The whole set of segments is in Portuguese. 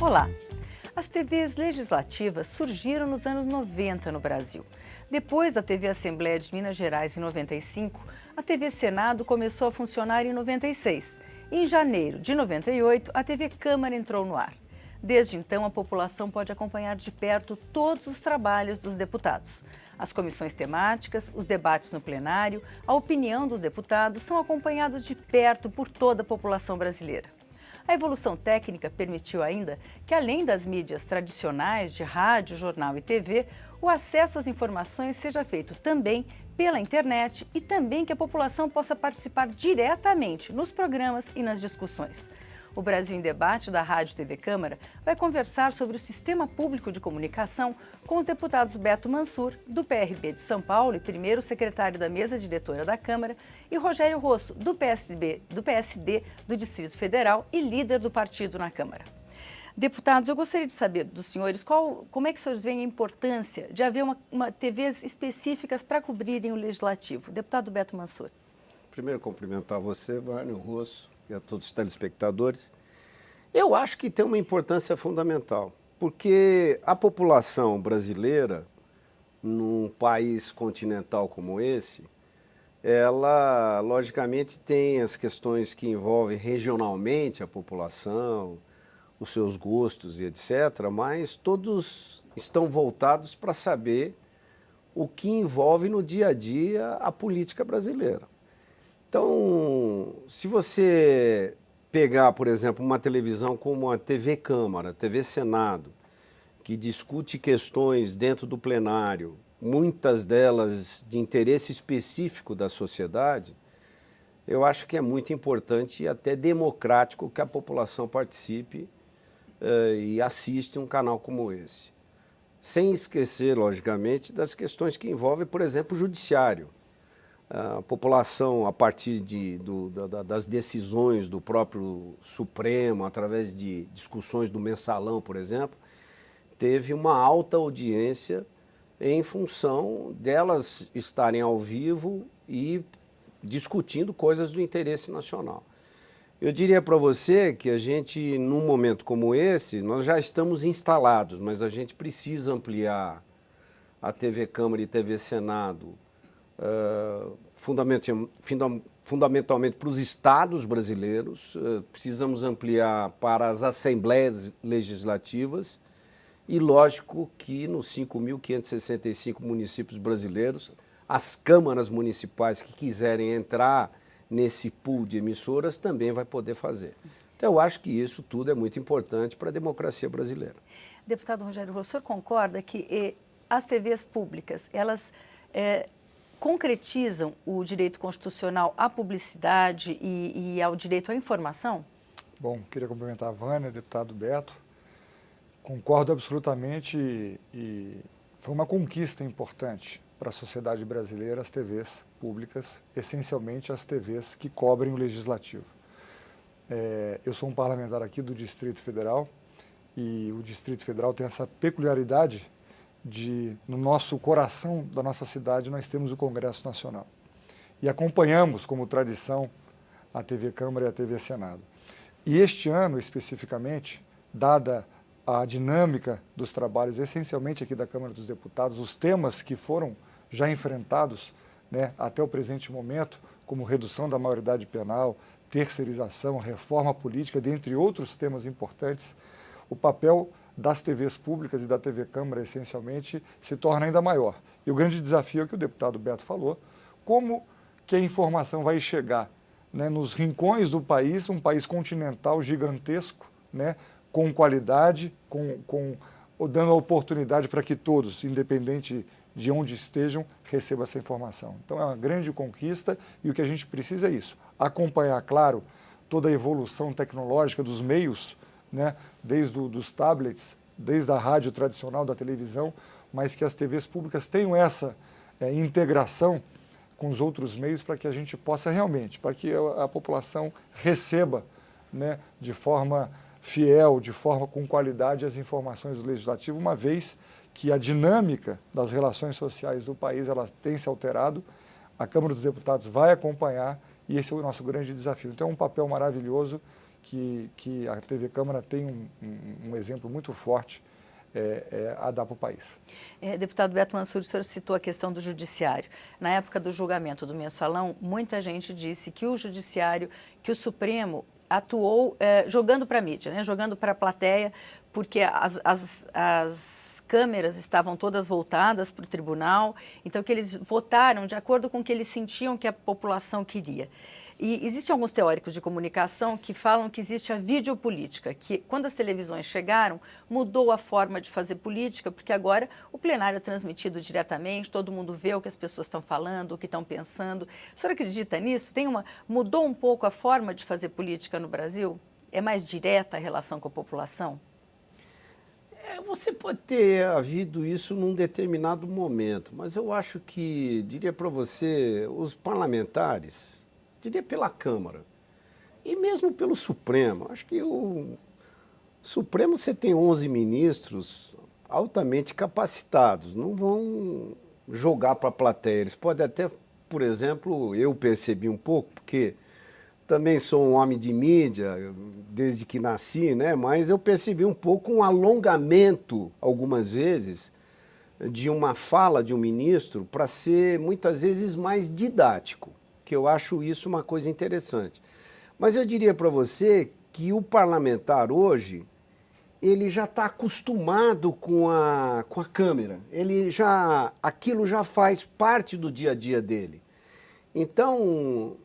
Olá! As TVs legislativas surgiram nos anos 90 no Brasil. Depois da TV Assembleia de Minas Gerais em 95, a TV Senado começou a funcionar em 96. Em janeiro de 98, a TV Câmara entrou no ar. Desde então, a população pode acompanhar de perto todos os trabalhos dos deputados. As comissões temáticas, os debates no plenário, a opinião dos deputados são acompanhados de perto por toda a população brasileira. A evolução técnica permitiu ainda que, além das mídias tradicionais de rádio, jornal e TV, o acesso às informações seja feito também pela internet e também que a população possa participar diretamente nos programas e nas discussões. O Brasil em Debate da Rádio TV Câmara vai conversar sobre o Sistema Público de Comunicação com os deputados Beto Mansur, do PRB de São Paulo e primeiro secretário da mesa diretora da Câmara, e Rogério Rosso, do PSD do Distrito Federal e líder do partido na Câmara. Deputados, eu gostaria de saber dos senhores como é que os senhores veem a importância de haver TVs específicas para cobrirem o Legislativo. Deputado Beto Mansur. Primeiro, cumprimentar você, Vânia, o Rosso, e a todos os telespectadores. Eu acho que tem uma importância fundamental, porque a população brasileira, num país continental como esse, ela, logicamente, tem as questões que envolvem regionalmente a população, os seus gostos e etc., mas todos estão voltados para saber o que envolve no dia a dia a política brasileira. Então, se você pegar, por exemplo, uma televisão como a TV Câmara, TV Senado, que discute questões dentro do plenário, muitas delas de interesse específico da sociedade, eu acho que é muito importante e até democrático que a população participe e assista um canal como esse. Sem esquecer, logicamente, das questões que envolvem, por exemplo, o judiciário. A população, a partir das decisões do próprio Supremo, através de discussões do Mensalão, por exemplo, teve uma alta audiência em função delas estarem ao vivo e discutindo coisas do interesse nacional. Eu diria para você que a gente, num momento como esse, nós já estamos instalados, mas a gente precisa ampliar a TV Câmara e TV Senado, fundamentalmente para os estados brasileiros, precisamos ampliar para as assembleias legislativas e, lógico, que nos 5.565 municípios brasileiros, as câmaras municipais que quiserem entrar nesse pool de emissoras também vai poder fazer. Então, eu acho que isso tudo é muito importante para a democracia brasileira. Deputado Rogério Rosso, o senhor concorda que as TVs públicas, elas concretizam o direito constitucional à publicidade e ao direito à informação? Bom, queria cumprimentar a Vânia, deputado Beto. Concordo absolutamente e foi uma conquista importante para a sociedade brasileira as TVs públicas, essencialmente as TVs que cobrem o legislativo. Eu sou um parlamentar aqui do Distrito Federal e o Distrito Federal tem essa peculiaridade no nosso coração da nossa cidade, nós temos o Congresso Nacional. E acompanhamos, como tradição, a TV Câmara e a TV Senado. E este ano, especificamente, dada a dinâmica dos trabalhos, essencialmente aqui da Câmara dos Deputados, os temas que foram já enfrentados, né, até o presente momento, como redução da maioridade penal, terceirização, reforma política, dentre outros temas importantes, o papel das TVs públicas e da TV Câmara, essencialmente, se torna ainda maior. E o grande desafio é que o deputado Beto falou, como que a informação vai chegar, né, nos rincões do país, um país continental gigantesco, né, com qualidade, dando a oportunidade para que todos, independente de onde estejam, recebam essa informação. Então é uma grande conquista e o que a gente precisa é isso, acompanhar, claro, toda a evolução tecnológica dos meios, né, desde dos tablets, desde a rádio tradicional, da televisão, mas que as TVs públicas tenham essa integração com os outros meios para que a gente possa realmente, para que a população receba, né, de forma fiel, de forma com qualidade as informações do Legislativo, uma vez que a dinâmica das relações sociais do país ela tem se alterado, a Câmara dos Deputados vai acompanhar e esse é o nosso grande desafio. Então é um papel maravilhoso que a TV Câmara tem um exemplo muito forte a dar para o país. Deputado Beto Mansur, o senhor citou a questão do judiciário. Na época do julgamento do mensalão, muita gente disse que o judiciário, que o Supremo atuou jogando para a mídia, né, jogando para a plateia, porque as câmeras estavam todas voltadas para o tribunal, então que eles votaram de acordo com o que eles sentiam que a população queria. E existem alguns teóricos de comunicação que falam que existe a videopolítica, que quando as televisões chegaram, mudou a forma de fazer política, porque agora o plenário é transmitido diretamente, todo mundo vê o que as pessoas estão falando, o que estão pensando. O senhor acredita nisso? Mudou um pouco a forma de fazer política no Brasil? É mais direta a relação com a população? Você pode ter havido isso num determinado momento, mas eu acho que, diria para você, os parlamentares, diria pela Câmara, e mesmo pelo Supremo, acho que o Supremo você tem 11 ministros altamente capacitados, não vão jogar para a plateia, eles podem até, por exemplo, eu percebi um pouco, porque também sou um homem de mídia desde que nasci, né? Mas eu percebi um pouco um alongamento, algumas vezes, de uma fala de um ministro para ser, muitas vezes, mais didático, que eu acho isso uma coisa interessante. Mas eu diria para você que o parlamentar hoje, ele já está acostumado com a câmera, aquilo já faz parte do dia a dia dele. Então,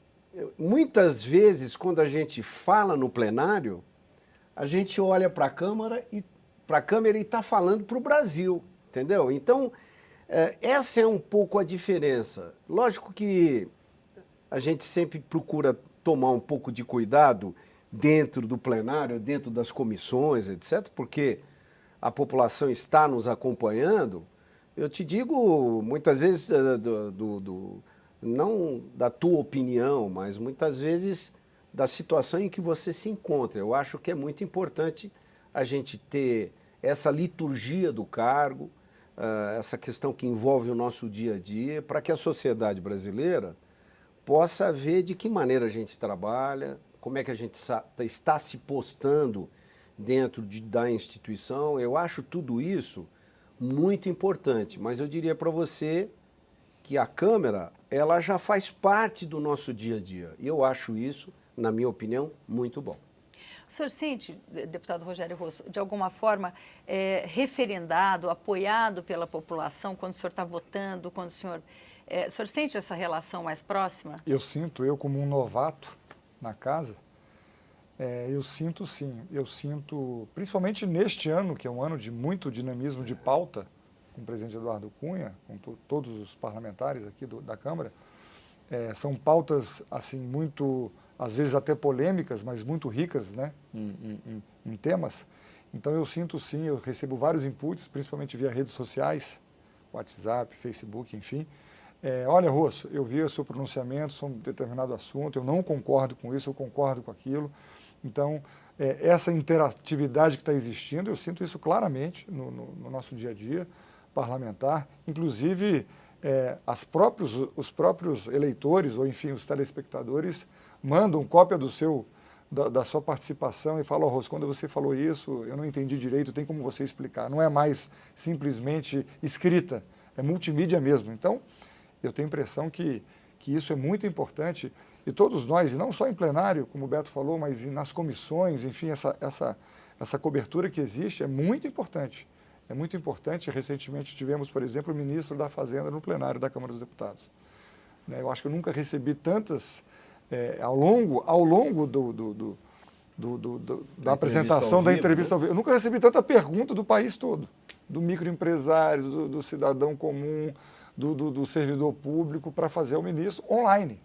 muitas vezes, quando a gente fala no plenário, a gente olha para a câmera e está falando para o Brasil, entendeu? Então, essa é um pouco a diferença. Lógico que a gente sempre procura tomar um pouco de cuidado dentro do plenário, dentro das comissões, etc., porque a população está nos acompanhando. Eu te digo, muitas vezes, não da tua opinião, mas muitas vezes da situação em que você se encontra. Eu acho que é muito importante a gente ter essa liturgia do cargo, essa questão que envolve o nosso dia a dia, para que a sociedade brasileira possa ver de que maneira a gente trabalha, como é que a gente está se postando dentro da instituição. Eu acho tudo isso muito importante, mas eu diria para você que a Câmara, ela já faz parte do nosso dia a dia. E eu acho isso, na minha opinião, muito bom. O senhor sente, deputado Rogério Rosso, de alguma forma referendado, apoiado pela população quando o senhor está votando, quando o senhor sente essa relação mais próxima? Eu sinto, eu como um novato na casa, eu sinto sim. Eu sinto, principalmente neste ano, que é um ano de muito dinamismo de pauta, com o presidente Eduardo Cunha, com todos os parlamentares aqui da Câmara, são pautas assim muito, às vezes até polêmicas, mas muito ricas, né, em temas. Então eu sinto sim, eu recebo vários inputs, principalmente via redes sociais, WhatsApp, Facebook, enfim. Olha, Rosso, eu vi o seu pronunciamento sobre um determinado assunto, eu não concordo com isso, eu concordo com aquilo. Então, essa interatividade que está existindo, eu sinto isso claramente no nosso dia a dia parlamentar, inclusive os próprios eleitores, ou enfim, os telespectadores, mandam cópia da sua participação e falam, Rosso, quando você falou isso, eu não entendi direito, tem como você explicar. Não é mais simplesmente escrita, é multimídia mesmo. Então, eu tenho a impressão que isso é muito importante e todos nós, e não só em plenário, como o Beto falou, mas nas comissões, enfim, essa cobertura que existe é muito importante. É muito importante. Recentemente tivemos, por exemplo, o ministro da Fazenda no plenário da Câmara dos Deputados. Eu acho que eu nunca recebi tantas, ao longo da apresentação da entrevista ao vivo, eu nunca recebi tanta pergunta do país todo, do microempresário, do cidadão comum, do servidor público, para fazer ao ministro online.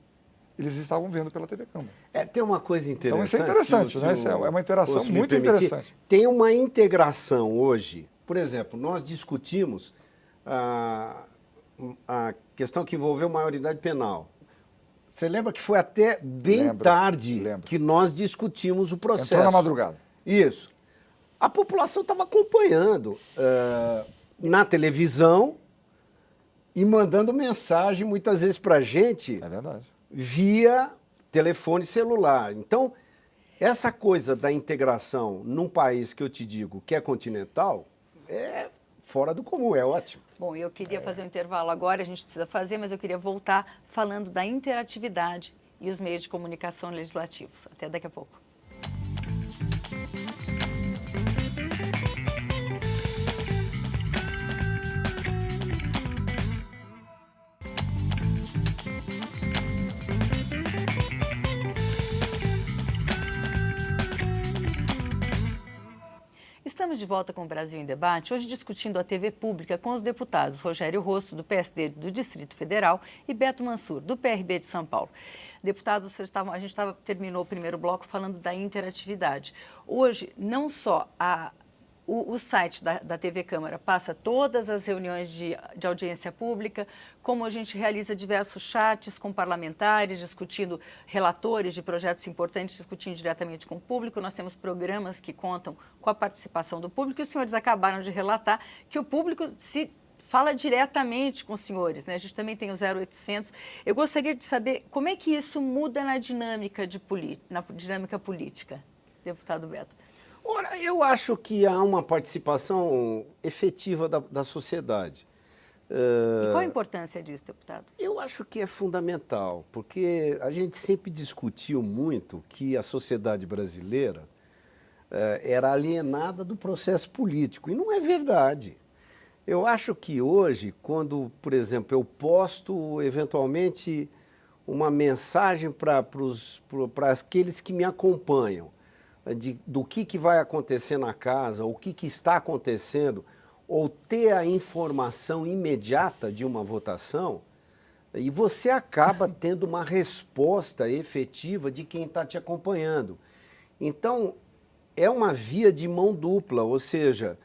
Eles estavam vendo pela TV Câmara. Tem uma coisa interessante. Então isso é interessante, né? Isso é uma interação muito interessante. Tem uma integração hoje. Por exemplo, nós discutimos a questão que envolveu maioridade penal. Você lembra que foi até bem tarde que nós discutimos o processo. Entrou na madrugada. Isso. A população estava acompanhando. na televisão e mandando mensagem, muitas vezes, para a gente, É verdade. via telefone celular. Então, essa coisa da integração num país que eu te digo que é continental, é fora do comum, é ótimo. Bom, eu queria fazer um intervalo agora, a gente precisa fazer, mas eu queria voltar falando da interatividade e os meios de comunicação legislativos. Até daqui a pouco. Estamos de volta com o Brasil em Debate, hoje discutindo a TV pública com os deputados Rogério Rosso, do PSD do Distrito Federal, e Beto Mansur, do PRB de São Paulo. Deputados, a gente terminou o primeiro bloco falando da interatividade. Hoje, não só o site da TV Câmara passa todas as reuniões de audiência pública, como a gente realiza diversos chats com parlamentares, discutindo relatores de projetos importantes, discutindo diretamente com o público. Nós temos programas que contam com a participação do público, e os senhores acabaram de relatar que o público se fala diretamente com os senhores, né? A gente também tem o 0800. Eu gostaria de saber como é que isso muda na dinâmica política, deputado Beto. Ora, eu acho que há uma participação efetiva da sociedade. E qual a importância disso, deputado? Eu acho que é fundamental, porque a gente sempre discutiu muito que a sociedade brasileira era alienada do processo político, e não é verdade. Eu acho que hoje, quando, por exemplo, eu posto eventualmente uma mensagem para aqueles que me acompanham, do que vai acontecer na casa, o que está acontecendo, ou ter a informação imediata de uma votação, e você acaba tendo uma resposta efetiva de quem está te acompanhando. Então, é uma via de mão dupla, ou seja,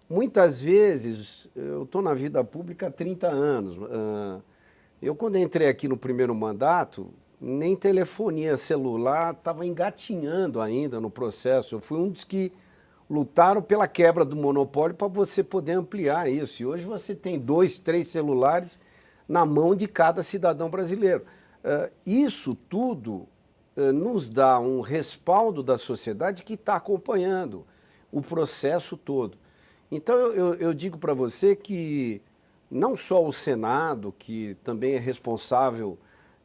muitas vezes, eu estou na vida pública há 30 anos, eu quando entrei aqui no primeiro mandato, nem telefonia celular estava engatinhando ainda no processo. Eu fui um dos que lutaram pela quebra do monopólio para você poder ampliar isso. E hoje você tem 2, 3 celulares na mão de cada cidadão brasileiro. Isso tudo nos dá um respaldo da sociedade que está acompanhando o processo todo. Então eu digo para você que não só o Senado, que também é responsável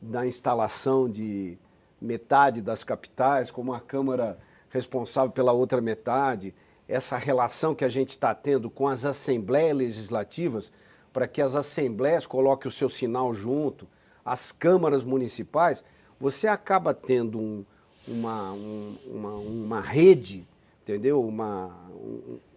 da instalação de metade das capitais, como a Câmara responsável pela outra metade, essa relação que a gente está tendo com as assembleias legislativas, para que as assembleias coloquem o seu sinal junto, as câmaras municipais, você acaba tendo uma rede, entendeu?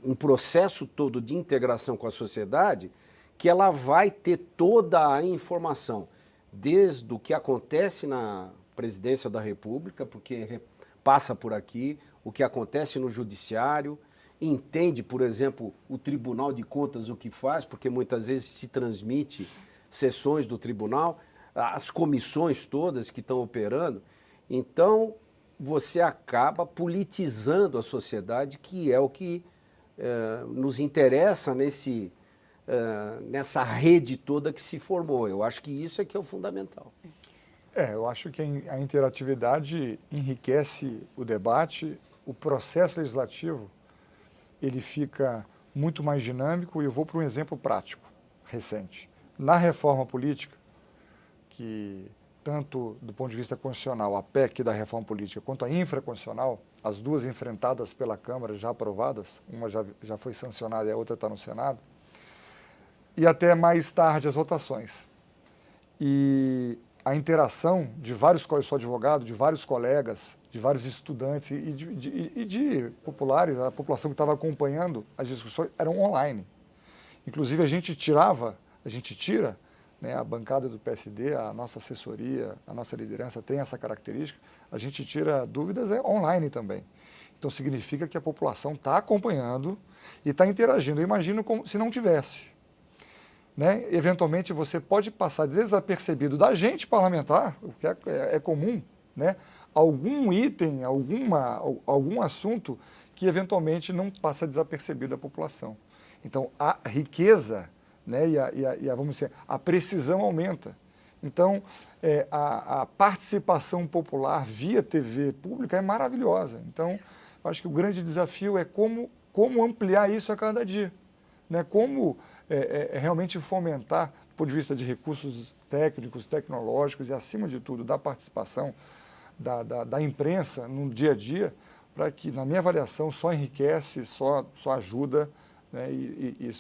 Um processo todo de integração com a sociedade, que ela vai ter toda a informação, desde o que acontece na presidência da República, porque passa por aqui, o que acontece no judiciário, entende, por exemplo, o Tribunal de Contas o que faz, porque muitas vezes se transmite sessões do tribunal, as comissões todas que estão operando. Então, você acaba politizando a sociedade, que é o que nos interessa nessa rede toda que se formou. Eu acho que isso é que é o fundamental. Eu acho que a interatividade enriquece o debate, o processo legislativo, ele fica muito mais dinâmico, e eu vou para um exemplo prático, recente. Na reforma política, que tanto do ponto de vista constitucional, a PEC da reforma política, quanto a infraconstitucional, as duas enfrentadas pela Câmara, já aprovadas, uma já foi sancionada e a outra está no Senado, e até mais tarde as votações. E a interação de vários, eu sou advogado, de vários colegas, de vários estudantes e de populares, a população que estava acompanhando as discussões, eram online. Inclusive a gente tira, né, a bancada do PSD, a nossa assessoria, a nossa liderança tem essa característica, a gente tira dúvidas online também. Então significa que a população está acompanhando e está interagindo. Eu imagino como se não tivesse. Né? Eventualmente você pode passar desapercebido da gente parlamentar, o que é comum, né? Algum item, algum assunto que eventualmente não passa desapercebido da população. Então, a riqueza, né, vamos dizer, a precisão aumenta. Então, a participação popular via TV pública é maravilhosa. Então, eu acho que o grande desafio é como ampliar isso a cada dia. Né? Como realmente fomentar, do ponto de vista de recursos técnicos, tecnológicos e, acima de tudo, da participação da imprensa no dia a dia, para que, na minha avaliação, só enriquece, só ajuda, né? e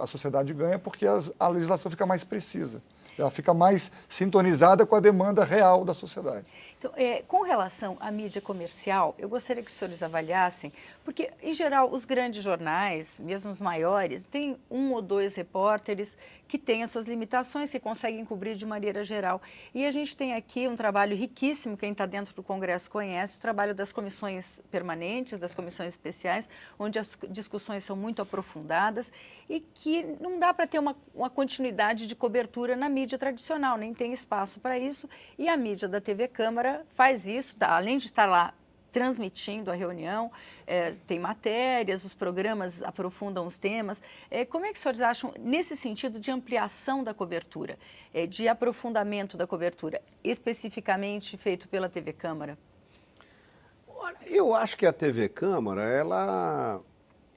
a sociedade ganha porque a legislação fica mais precisa. Ela fica mais sintonizada com a demanda real da sociedade. Então, com relação à mídia comercial, eu gostaria que os senhores avaliassem, porque, em geral, os grandes jornais, mesmo os maiores, têm 1 ou 2 repórteres que têm as suas limitações, que conseguem cobrir de maneira geral. E a gente tem aqui um trabalho riquíssimo, quem está dentro do Congresso conhece, o trabalho das comissões permanentes, das comissões especiais, onde as discussões são muito aprofundadas e que não dá para ter uma continuidade de cobertura na mídia tradicional, nem tem espaço para isso, e a mídia da TV Câmara faz isso, além de estar lá transmitindo a reunião, tem matérias, os programas aprofundam os temas. Como é que os senhores acham, nesse sentido de ampliação da cobertura, de aprofundamento da cobertura, especificamente feito pela TV Câmara? Olha, eu acho que a TV Câmara, ela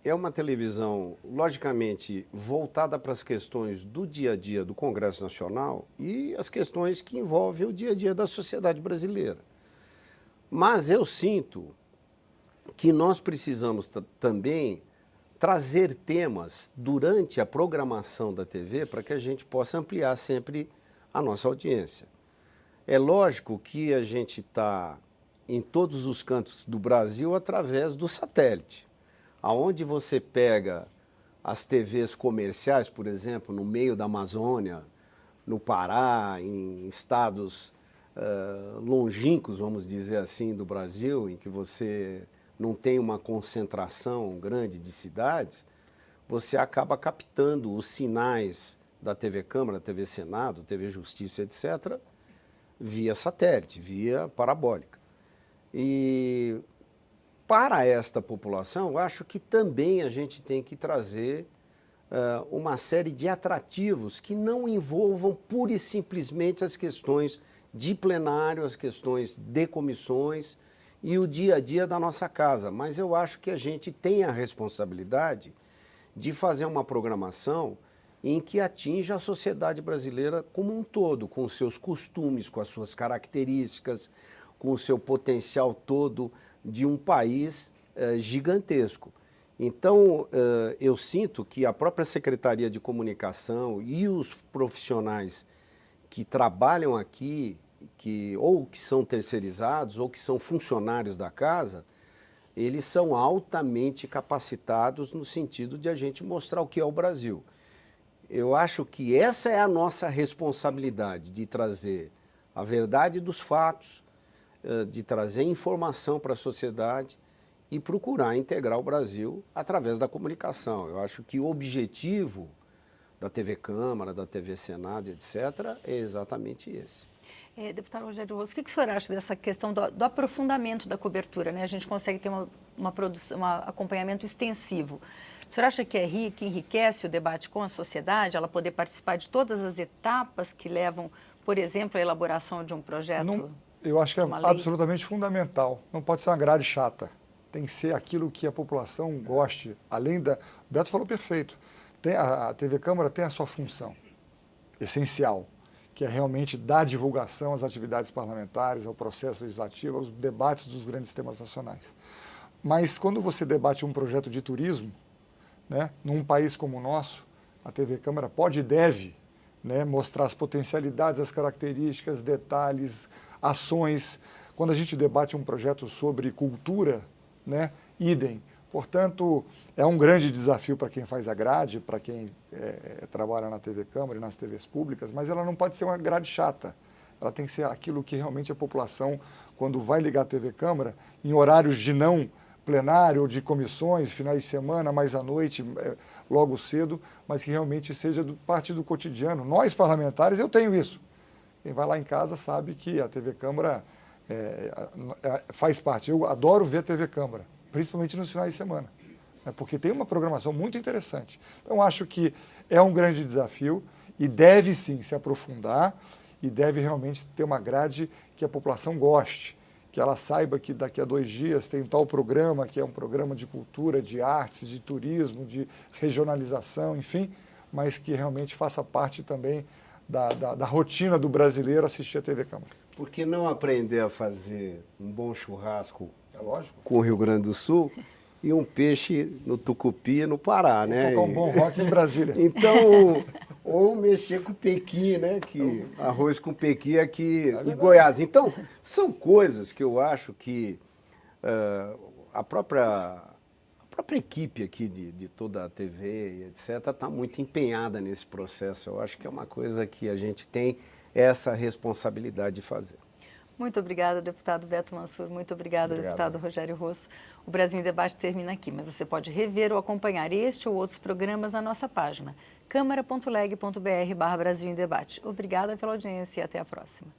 é uma televisão, logicamente, voltada para as questões do dia a dia do Congresso Nacional e as questões que envolvem o dia a dia da sociedade brasileira. Mas eu sinto que nós precisamos também trazer temas durante a programação da TV para que a gente possa ampliar sempre a nossa audiência. É lógico que a gente está em todos os cantos do Brasil através do satélite. Aonde você pega as TVs comerciais, por exemplo, no meio da Amazônia, no Pará, em estados longínquos, vamos dizer assim, do Brasil, em que você não tem uma concentração grande de cidades, você acaba captando os sinais da TV Câmara, TV Senado, TV Justiça, etc., via satélite, via parabólica. E para esta população, eu acho que também a gente tem que trazer uma série de atrativos que não envolvam pura e simplesmente as questões de plenário, as questões de comissões e o dia a dia da nossa casa. Mas eu acho que a gente tem a responsabilidade de fazer uma programação em que atinja a sociedade brasileira como um todo, com os seus costumes, com as suas características, com o seu potencial todo de um país gigantesco. Então, eu sinto que a própria Secretaria de Comunicação e os profissionais que trabalham aqui, ou que são terceirizados, ou que são funcionários da casa, eles são altamente capacitados no sentido de a gente mostrar o que é o Brasil. Eu acho que essa é a nossa responsabilidade, de trazer a verdade dos fatos, de trazer informação para a sociedade e procurar integrar o Brasil através da comunicação. Eu acho que o objetivo da TV Câmara, da TV Senado, etc., é exatamente esse. Deputado Rogério Rosso, o que o senhor acha dessa questão do aprofundamento da cobertura, né? A gente consegue ter um acompanhamento extensivo. O senhor acha que que enriquece o debate com a sociedade, ela poder participar de todas as etapas que levam, por exemplo, à elaboração de um projeto? Eu acho que é absolutamente fundamental. Não pode ser uma grade chata. Tem que ser aquilo que a população goste. Além da... O Beto falou perfeito. A TV Câmara tem a sua função essencial, que é realmente dar divulgação às atividades parlamentares, ao processo legislativo, aos debates dos grandes temas nacionais. Mas quando você debate um projeto de turismo, né, num país como o nosso, a TV Câmara pode e deve, né, mostrar as potencialidades, as características, detalhes, ações. Quando a gente debate um projeto sobre cultura, né, idem. Portanto, é um grande desafio para quem faz a grade, para quem trabalha na TV Câmara e nas TVs públicas, mas ela não pode ser uma grade chata. Ela tem que ser aquilo que realmente a população, quando vai ligar a TV Câmara, em horários de não plenário ou de comissões, finais de semana, mais à noite, logo cedo, mas que realmente seja parte do cotidiano. Nós, parlamentares, eu tenho isso. Quem vai lá em casa sabe que a TV Câmara faz parte. Eu adoro ver a TV Câmara, principalmente nos finais de semana. né, porque tem uma programação muito interessante. Então, acho que é um grande desafio e deve sim se aprofundar e deve realmente ter uma grade que a população goste, que ela saiba que daqui a 2 dias tem um tal programa, que é um programa de cultura, de artes, de turismo, de regionalização, enfim, mas que realmente faça parte também da rotina do brasileiro assistir a TV Câmara. Por que não aprender a fazer um bom churrasco É lógico. com o Rio Grande do Sul e um peixe no Tucupi, no Pará, né? Tocar um bom rock em Brasília. Então, ou mexer com pequi, né? Que arroz com pequi aqui em Goiás. Então, são coisas que eu acho que a própria equipe aqui de toda a TV, etc., está muito empenhada nesse processo. Eu acho que é uma coisa que a gente tem essa responsabilidade de fazer. Muito obrigada, deputado Beto Mansur. Muito obrigada, deputado Rogério Rosso. O Brasil em Debate termina aqui, mas você pode rever ou acompanhar este ou outros programas na nossa página, câmara.leg.br/Brasil em Debate. Obrigada pela audiência e até a próxima.